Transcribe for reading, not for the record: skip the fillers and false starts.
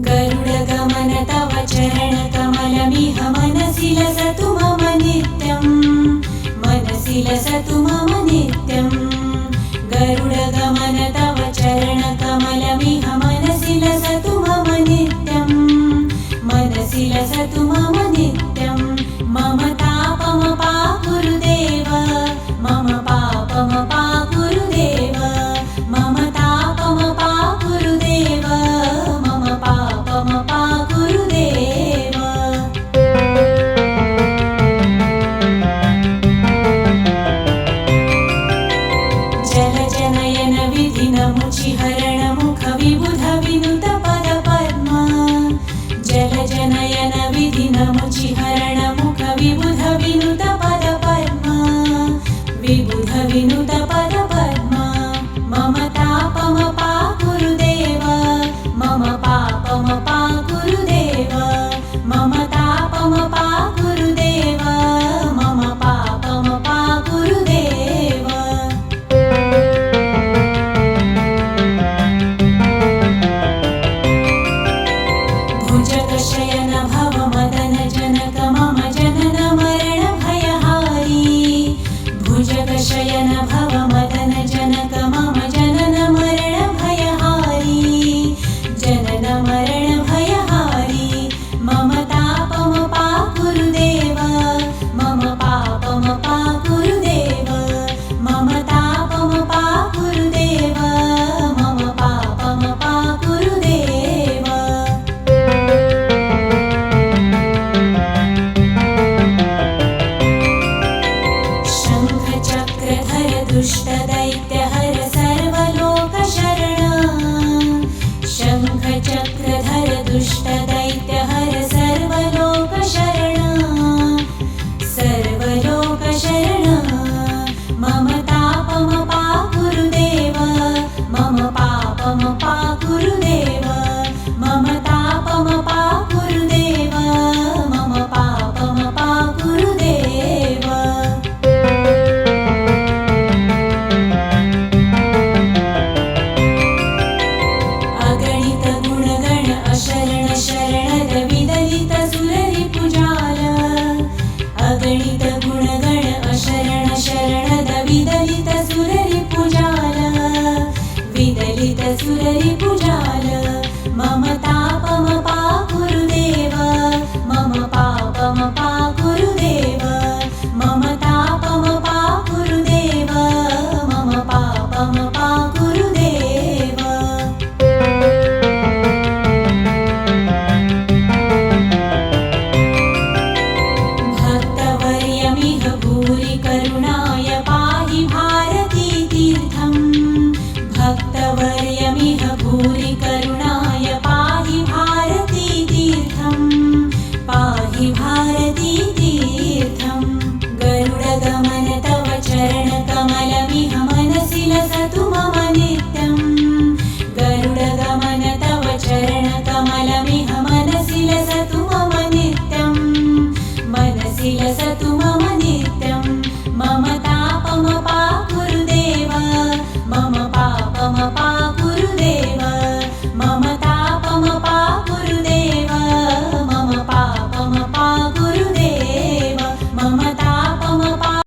गरुडगमन तव चरणकमलमिह मनसि लसतु मम नित्यं मनसि लसतु मम नित्यं गरुडगमन तव चरणकमलमिह मनसि लसतु मम नित्यं मनसि लसतु मम नित्यं मम तापमपा गुरुदेव मम पापमपा गुरुदेव मम तापमपा गुरुदेव मम पापमपा गुरुदेव जलजनयन विधिनमुचिहरण मुख विबुध विनुत पद पद्मा जलजनयन विधिनमुचिहरण मुख विबुध विनुत पद पद्मा विबुध विनुत पद पद्मा मम तापमपा गुरुदेव मम पापमपा गुरुदेव मम तापमपा गुरुदेव मम पापमपा गुरुदेव भुजगशयन भव मदन जनक मम जनन मरण भयहारी भुजगशयन भव मदन जनक मम जनन मरण भयहारी जनन मरण भयहारी मम तापमपा गुरुदेव मम पापमपा गुरुदेव मम तापमपा गुरुदेव मम पापमपा गुरुदेव शङ्खचक्रधर दुष्टदैत्यहर सर्वलोकशरण शङ्खचक्रधर दुष्टदैत्यहर सर्वलोकशरण सर्वलोकशरण मम तापमपा गुरुदेव मम पापमपा गुरुदेव